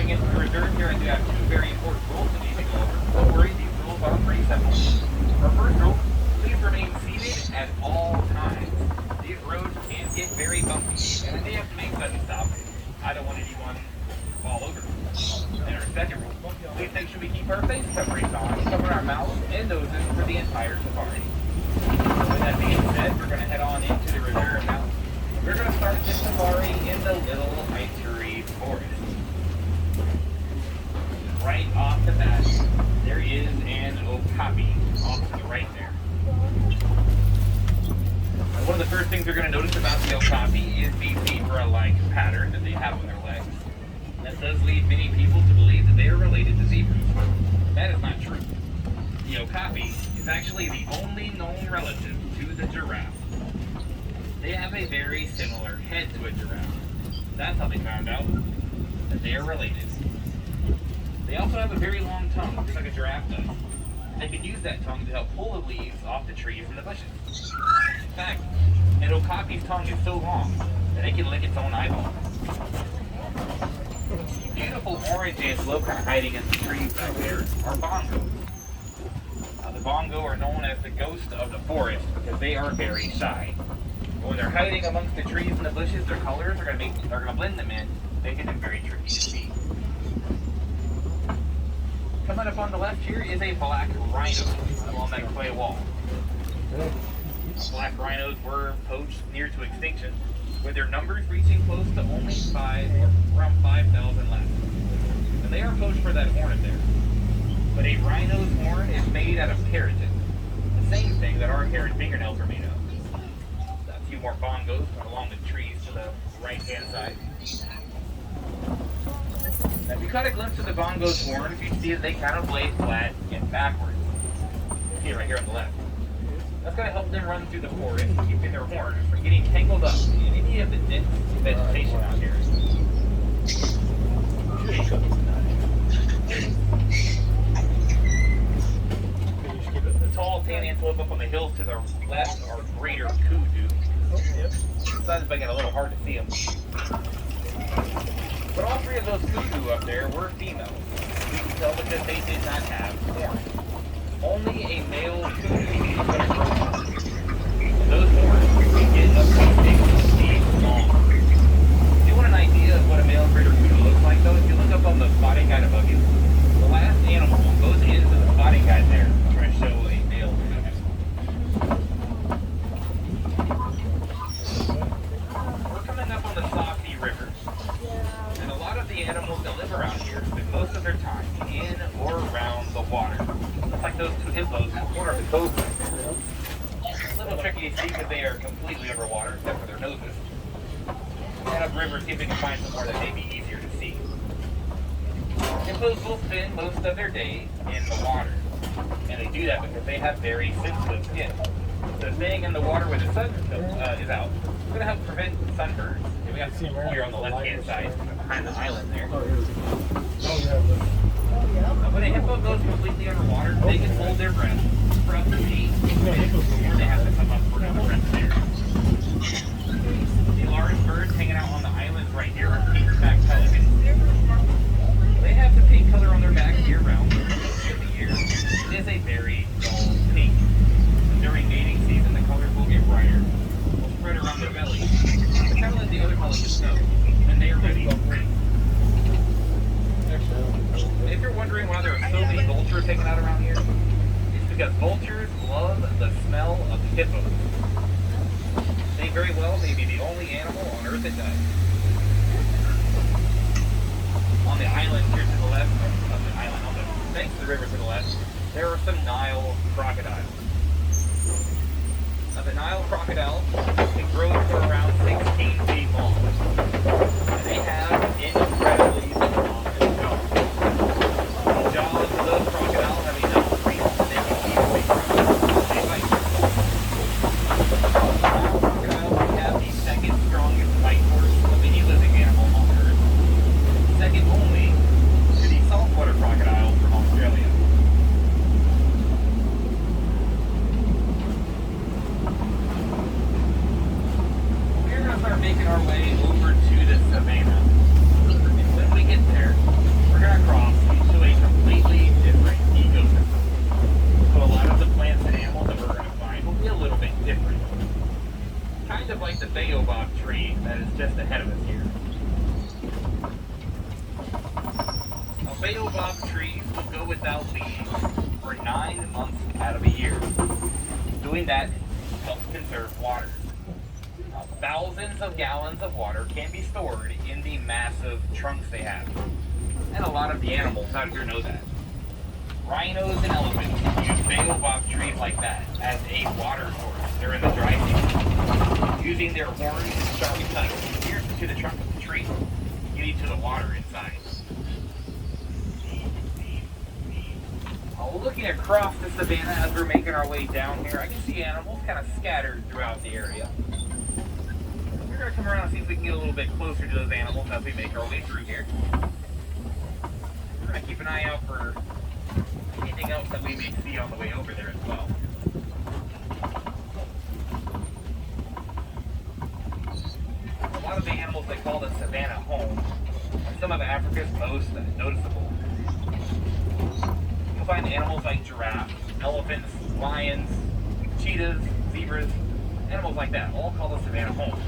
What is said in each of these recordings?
entering into the reserve here, I do have two very important rules that need to go over. Don't worry, these rules are pretty simple. Our first rule, please remain seated at all times. These roads can get very bumpy, and I may have to make sudden stops. I don't want anyone to fall over. And our second rule, please make sure we keep our face coverings on, cover our mouths and noses for the entire safari. With that being said, we're going to head on into the reserve now. We're going to start this safari in the Little Iceberg Forest. Right off the bat, there is an okapi off to the right there. One of the first things you're going to notice about the okapi is the zebra-like pattern that they have on their legs. That does lead many people to believe that they are related to zebras. That is not true. The okapi is actually the only known relative to the giraffe. They have a very similar head to a giraffe. That's how they found out that they are related. They also have a very long tongue, just like a giraffe does. They can use that tongue to help pull the leaves off the trees and the bushes. In fact, an okapi's tongue is so long that it can lick its own eyeball. The beautiful orange antelope kind of hiding in the trees back there are bongos. The bongo are known as the ghost of the forest because they are very shy. But when they're hiding amongst the trees and the bushes, their colors are going to blend them in, making them very tricky to see. Coming up on the left here is a black rhino along that clay wall. Black rhinos were poached near to extinction, with their numbers reaching close to only around 5,000 left. And they are poached for that horn in there. But a rhino's horn is made out of keratin, the same thing that our hair and fingernails are made of. A few more bongos along the trees to the right-hand side. Now, if you caught a glimpse of the bongo's horns, you'd see that they kind of lay flat and backwards. You see it right here on the left. That's going to help them run through the forest, keeping their horns from getting tangled up in any of the dense vegetation out here. The tall tan antelope up on the hills to the left are greater kudu. The sun's making it a little hard to see them. But all three of those kudu up there were females. We can tell because they did not have horns. Only a male kudu is going to grow horns. Those horns can get up to 6 feet long. If you want an idea of what a male greater kudu looks like, though, if you look up on the spotting guide above you, the last animal goes into the spotting guide there. I'm going to show a male kudu. We're coming up on the Softy River. And a lot of the animals that live around here spend most of their time in or around the water. Just like those two hippos in the corner of the cove. A little tricky to see because they are completely underwater except for their noses. And upriver, see if we can find some more that may be easier to see. Hippos will spend most of their day in the water. And they do that because they have very sensitive skin. So staying in the water where the sun is out is going to help prevent sunburns. And we got some here on the left-hand side, behind the island there. When a hippo goes completely underwater, they can hold their breath for up to 8 minutes before they have to come up for another breath there. The large birds hanging out on the islands right here are pink-backed pelicans. They have the pink color on their back year-round, most of the year. It is a very dull pink. During mating season, the colors will get brighter. Will spread around their belly. They kind of let the other pelicans know, and they are ready to breathe. If you're wondering why there are so many vultures hanging out around here, it's because vultures love the smell of hippos. They very well may be the only animal on Earth that does. On the island here to the left, on the island, on the banks of the river to the left, there are some Nile crocodiles. Now the Nile crocodile can grow to around 16 feet long. And they have incredibly strong jaws. The jaws of those crocodiles have enough reach that they can easily crush they bite. Nile crocodiles have the second strongest bite force of any living animal on Earth. Second only to the saltwater crocodile from Australia. We're going to start making our way over to baobab trees will go without leaves for 9 months out of a year. Doing that helps conserve water. Thousands of gallons of water can be stored in the massive trunks they have. And a lot of the animals out here know that. Rhinos and elephants use baobab trees like that as a water source during the dry season, using their horns and sharp tongues pierced into the trunk of the tree, getting to the water inside. Looking across the savannah as we're making our way down here, I can see animals kind of scattered throughout the area. We're going to come around and see if we can get a little bit closer to those animals as we make our way through here. We're going to keep an eye out for anything else that we may see on the way over there as well. A lot of the animals they call the savannah home are some of Africa's most noticeable. You'll find animals like giraffes, elephants, lions, cheetahs, zebras, animals like that, all call the savannah home.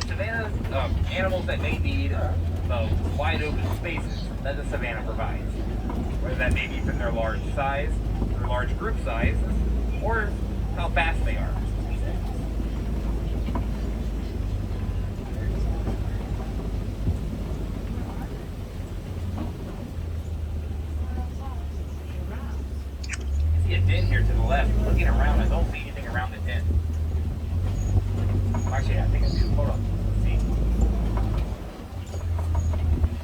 Savannah's animals that may need the wide open spaces that the savannah provides, whether that may be from their large size, their large group size, or how fast they are. I see a den here to the left. Looking around, I don't see anything around the den. Actually, I think I do. Hold on.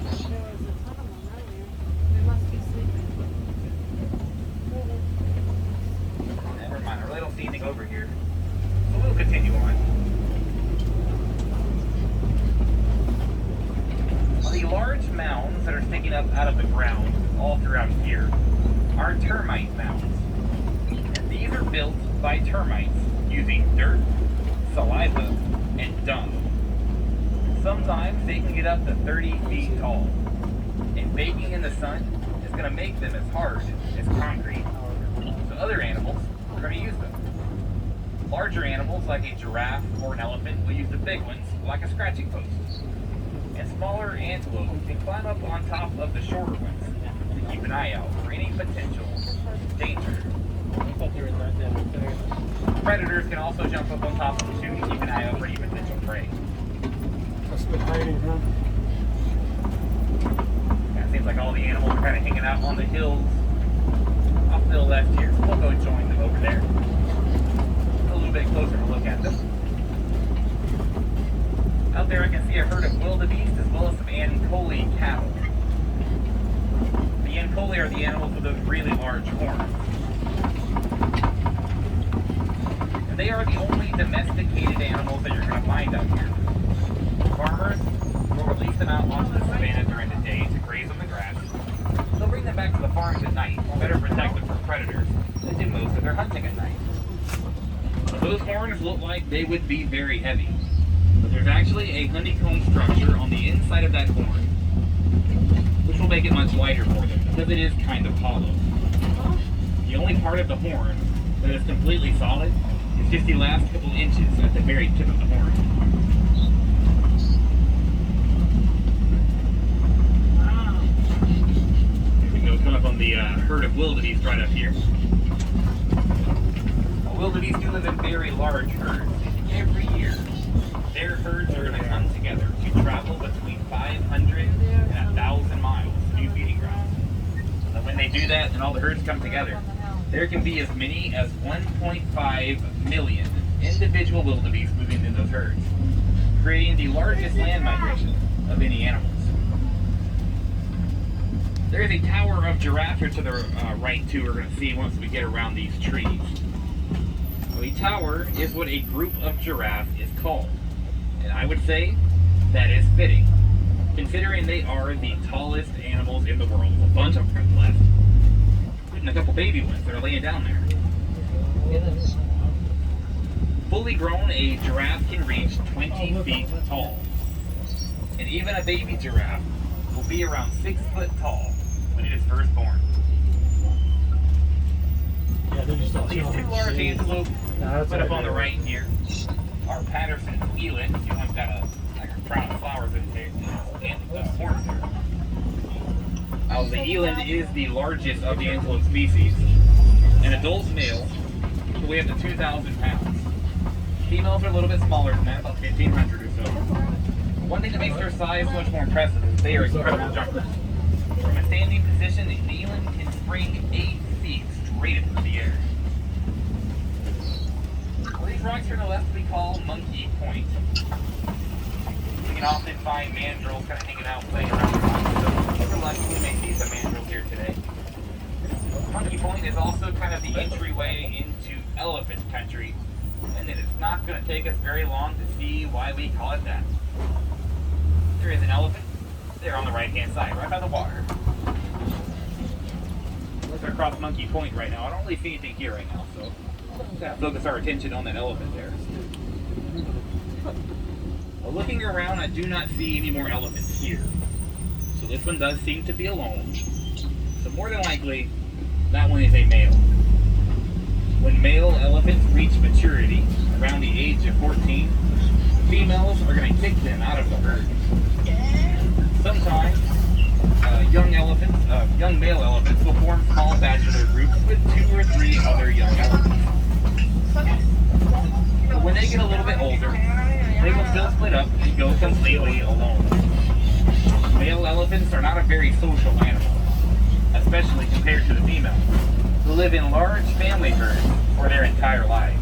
Let's see. Never mind. I really don't see anything over here. So we'll continue on. The large mounds that are sticking up out of the ground all throughout here are termite mounds. And these are built by termites using dirt, saliva, and dung. Sometimes they can get up to 30 feet tall. And baking in the sun is going to make them as hard as concrete. So other animals are going to use them. Larger animals like a giraffe or an elephant will use the big ones like a scratching post. And smaller antelopes can climb up on top of the shorter ones to keep an eye out for any potential danger. Predators can also jump up on top of them too to keep an eye out for any potential prey. That's good hiding, huh? Yeah, it seems like all the animals are kind of hanging out on the hills off to the left here. So we'll go join them over there. A little bit closer to look at them. Out there I can see a herd of wildebeest as well as some ancole cattle. The ancole are the animals with those really large horns. And they are the only domesticated animals that you're going to find out here. Farmers will release them out onto the savannah during the day to graze on the grass. They'll bring them back to the farms at night, better protect them from predators. They do most of their hunting at night. So those horns look like they would be very heavy. But there's actually a honeycomb structure on the inside of that horn, which will make it much lighter for them, because it is kind of hollow. The only part of the horn that is completely solid is just the last couple inches at the very tip of the horn. Here we go, come up on the herd of wildebeest right up here. Wildebeest do live in very large herds. Every year, their herds are going to come together to travel between 500 and 1,000 miles to new feeding grounds. So when they do that and all the herds come together, there can be as many as 1.5 million individual wildebeest moving in those herds, creating the largest land migration of any animals. There is a tower of giraffe here to the right too, we're going to see once we get around these trees. So a tower is what a group of giraffe is called. And I would say that is fitting, considering they are the tallest animals in the world. There's a bunch of them on the left, including a couple baby ones that are laying down there. Fully grown, a giraffe can reach 20 feet tall. And even a baby giraffe will be around 6 foot tall when it is first born. Yeah, they're just all These two large antelopes put up on the right here are Patterson's eland. See, one's got a crown of flowers in his horns there. Now, the eland is the largest of the antelope species. An adult male can weigh up to 2,000 pounds. Females are a little bit smaller than that, about 1,500 or so. One thing that makes their size so much more impressive is they are incredible jumpers. From a standing position, the eland can spring 8 feet straight into the air. Well, these rocks here to the left we call Monkey Point. You can often find mandrills kind of hanging out, playing around the rocks. So if we're lucky, we may see some mandrills here today. Monkey Point is also kind of the entryway into elephant country, and it is not going to take us very long to see why we call it that. There is an elephant there on the right-hand side, right by the water. Let's across Monkey Point right now. I don't really see anything here right now, so let's kind of focus our attention on that elephant there. Well, looking around, I do not see any more elephants here. So this one does seem to be alone. So more than likely, that one is a male. When male elephants reach maturity, around the age of 14, females are going to kick them out of the herd. Sometimes, young male elephants will form small bachelor groups with 2 or 3 other young elephants. But when they get a little bit older, they will still split up and go completely alone. Male elephants are not a very social animal, especially compared to the female, who live in large family herds for their entire lives.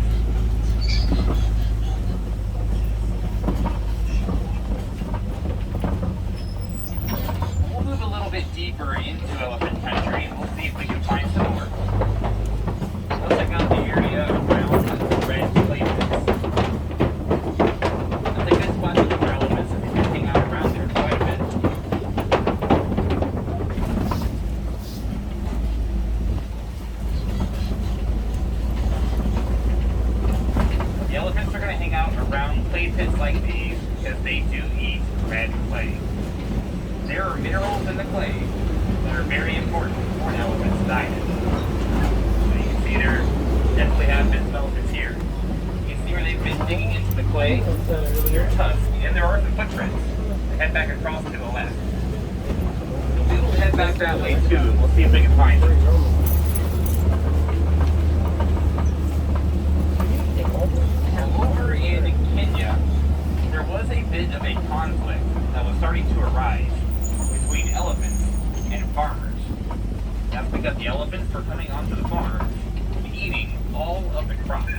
We'll move a little bit deeper into elephant country and we'll see if we can find some more. We'll check out the area around the red clay pits. That's a good spot to look for elephants if you can hang out around there quite a bit. The elephants are going to hang out around clay pits like these because they do eat red clay. There are minerals in the clay that are very important for an elephant's diet. So you can see there definitely have been some elephants here. You can see where they've been digging into the clay, their tusks, and there are some footprints. They head back across to the left. We will head back that way too, and we'll see if we can find them. Now, over in Kenya, there was a bit of a conflict that was starting to arise between elephants and farmers. That's because the elephants were coming onto the farm and eating all of the crops.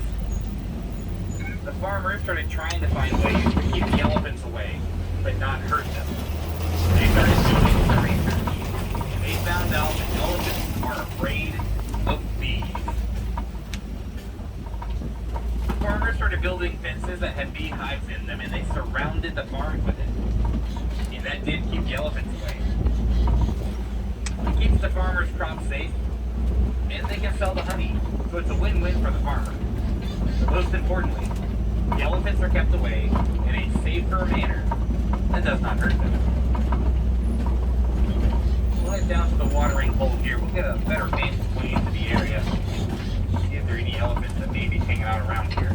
The farmers started trying to find ways to keep the elephants away, but not hurt them. They started doing some research, and they found out that elephants are afraid of bees. The farmers started building fences that had beehives in them, and they surrounded the farm with it. And that did keep the elephants away. It keeps the farmer's crops safe, and they can sell the honey, so it's a win-win for the farmer. But most importantly, the elephants are kept away in a safer manner that does not hurt them. We'll head down to the watering hole here. We'll get a better vantage point into the area, see if there are any elephants that may be hanging out around here.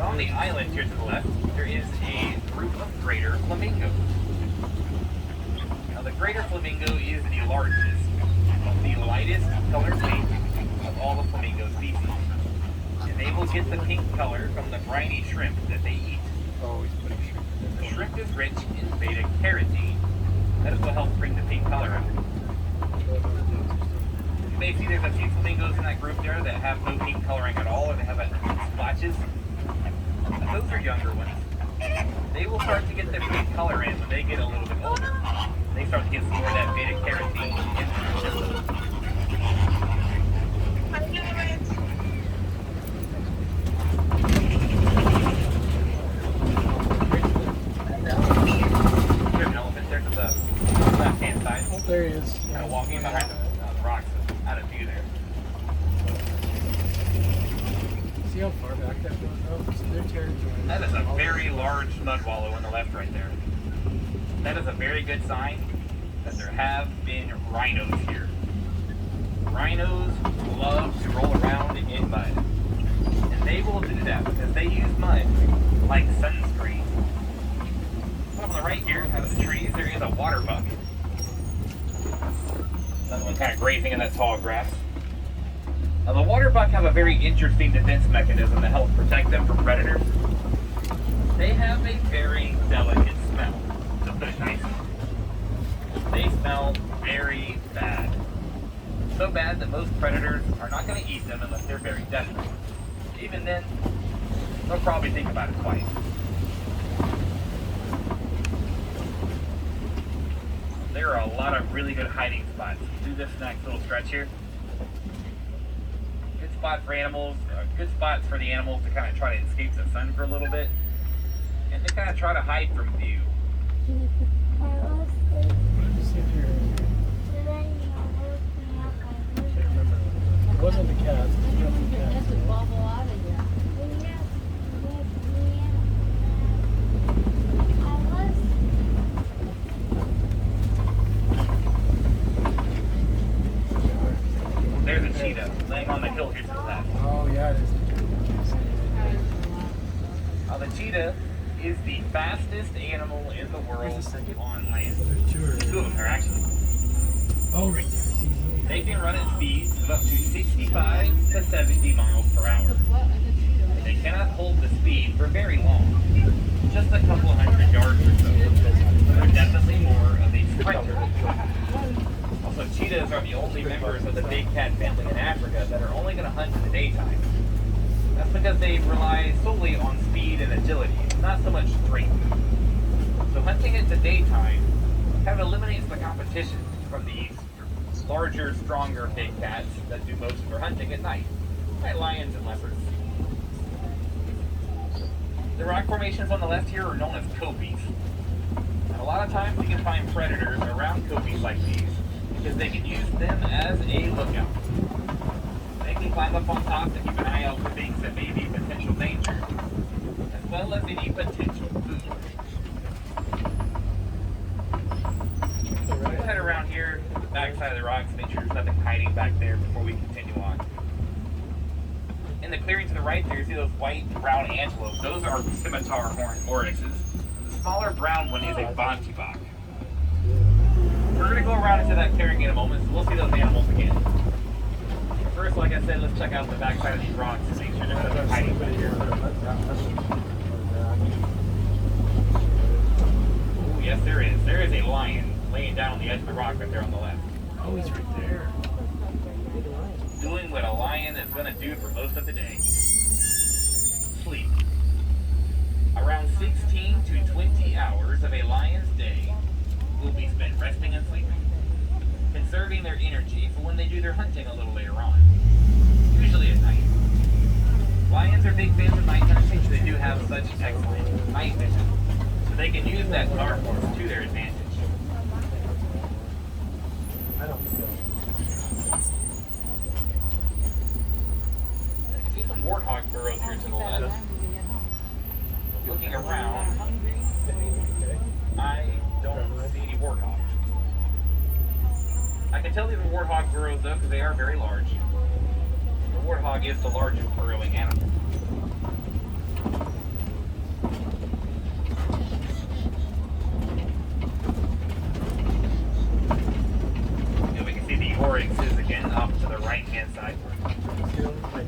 On the island here to the left, there is a group of greater flamingos. Now the greater flamingo is the largest, the lightest colored pink of all the flamingo species. And they will get the pink color from the briny shrimp that they eat. The shrimp is rich in beta carotene. That is what helps bring the pink color out. You may see there's a few flamingos in that group there that have no pink coloring at all, or they have splotches. Those are younger ones. They will start to get their pink color in when they get a little bit older. They start to get some more of that beta carotene in their system. There's an elephant there to the left-hand side. Oh, there he is. Kind of walking behind the rocks out of view there. See how far back that goes up? It's their territory. That is a very large mud wallow on the left right there. That is a very good sign that there have been rhinos here. Rhinos love to roll around in mud. And they will do that because they use mud like sunscreen. Up on the right here, out of the trees, there is a waterbuck. Another one kind of grazing in that tall grass. Now, the waterbuck have a very interesting defense mechanism to help protect them from predators. They have a very delicate smell, to put it nicely. They smell very bad. So bad that most predators are not going to eat them unless they're very desperate. Even then, they'll probably think about it twice. There are a lot of really good hiding spots through this next little stretch here. Good spot for animals, good spots for the animals to kind of try to escape the sun for a little bit. And to kind of try to hide from view. It wasn't the cats. That's a bubble out of there. There's a cheetah laying on the hill here to the left. Oh, yeah, it is. The cheetah is the fastest animal in the world on land. There's two Two of them are actually. Oh, right there. They can run at speeds of up to 65 to 70 miles per hour. They cannot hold the speed for very long, just a couple hundred yards or so. They're definitely more of a sprinter. Also, cheetahs are the only members of the big cat family in Africa that are only going to hunt in the daytime. That's because they rely solely on speed and agility, not so much strength. So hunting in the daytime kind of eliminates the competition from these larger, stronger big cats that do most of their hunting at night, like lions and leopards. The rock formations on the left here are known as copies. And a lot of times you can find predators around copies like these because they can use them as a lookout. They can climb up on top to keep an eye out for things that may be potential danger, as well as any potential food. We'll head around here, the back side of the rocks, make sure there's nothing hiding back there before we continue on. In the clearing to the right there, you see those white and brown antelopes. Those are scimitar horned oryxes. The smaller brown one is a waterbuck. We're going to go around into that clearing in a moment, so we'll see those animals again. First, like I said, let's check out the back side of these rocks to make sure there's nothing hiding back here. Oh, yes there is. There is a lion laying down on the edge of the rock right there on the left. Oh, he's right there. Doing what a lion is going to do for most of the day. Sleep. Around 16 to 20 hours of a lion's day will be spent resting and sleeping, conserving their energy for when they do their hunting a little later on, usually at night. Lions are big fans of night hunting, so they do have such excellent night vision, so they can use that darkness to their advantage. I don't feel. See some warthog burrows here to the left. Looking around, I don't see any warthogs. I can tell these are warthog burrows though because they are very large. The warthog is the largest burrowing animal. And we can see the oryxes again off to the right hand side.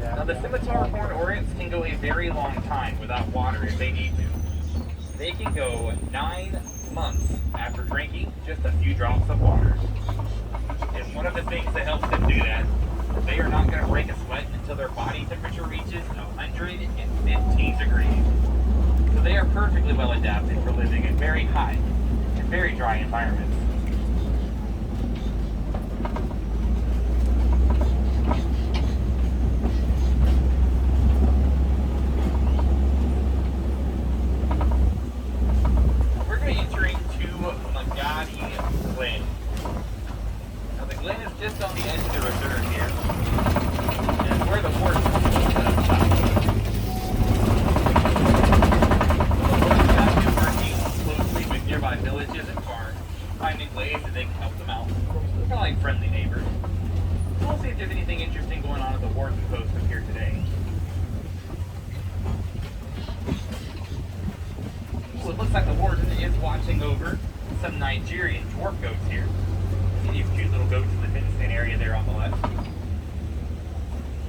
Now the scimitar horned oryx can go a very long time without water if they need to. They can go 9 months after drinking just a few drops of water. And one of the things that helps them do that, they are not going to break a sweat until their body temperature reaches 115 degrees. So they are perfectly well adapted for living in very hot and very dry environments. Just on the edge of the reserve here is where the Warthogs have been working closely with nearby villages and farms, finding ways that they can help like friendly neighbors. We'll see if there's anything interesting going on at the Warden post up here today. Ooh, it looks like the Warden is watching over some Nigerian dwarf goats here. See these cute little goats in the fenced-in area there on the left?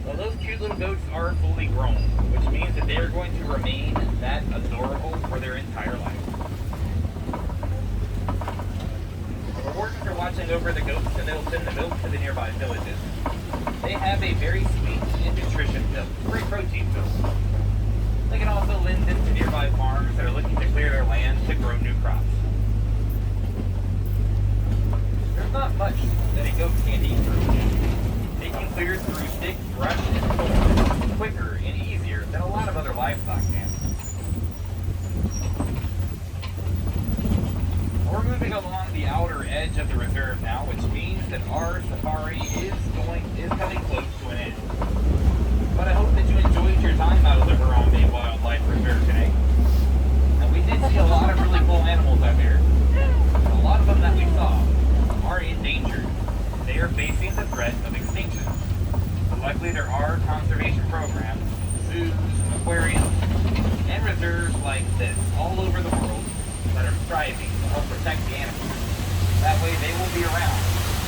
Well, those cute little goats are fully grown, which means that they are going to remain that adorable for their entire life. The wardens are watching over the goats, and they'll send the milk to the nearby villages. They have a very sweet and nutritious milk, great protein milk. They can also lend them to nearby farms that are looking to clear their land to grow new crops. There's not much that a goat can't eat through. They can clear through thick brush and thorns quicker and easier than a lot of other livestock can. We're moving along the outer edge of the reserve now, which means that our safari is coming close to an end. But I hope that you enjoyed your time out of the Harambe Wildlife Reserve today. And we did see a lot of really cool animals out there. And a lot of them that we saw are endangered. They are facing the threat of extinction. But luckily there are conservation programs, zoos, aquariums, and reserves like this all over the world that are striving to help protect the animals. That way they will be around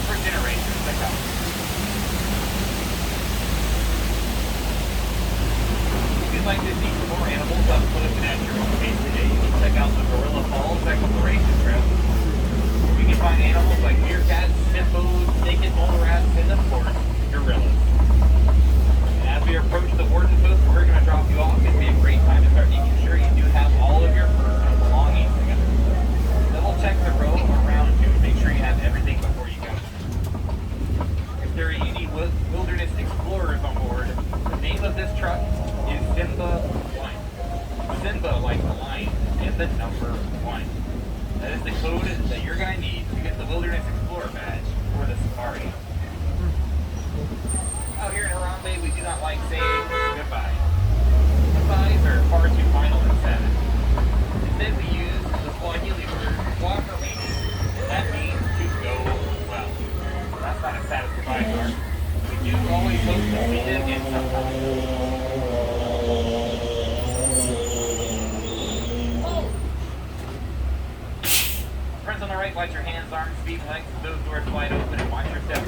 for generations to come. If you'd like to see some more animals up close and at your own pace today, you can check out the Gorilla Falls Exploration Trail. You can find animals like meerkats, hippos, naked mole rats, and of course, gorillas. And as we approach the Warden Post, we're going to drop you off. It'd be a great time to start making sure you do have all of your personal belongings together. Double check the row around you to make sure you have everything before you go. If there are any wilderness explorers on board, the name of this truck is Simba 1. Simba like the lion and the number 1. That is the code that you're going to need to get the Wilderness Explorer badge for the safari. Out here in Harambe, we do not like saying goodbye. Goodbyes are far too final and savage. Instead, we use the Swahili word wakarini, and that means to go well. That's not a satisfying goodbye card. We do always hope to see you again sometime. Friends on the right, watch your hands, arms, feet, legs, those doors wide open, and watch your step.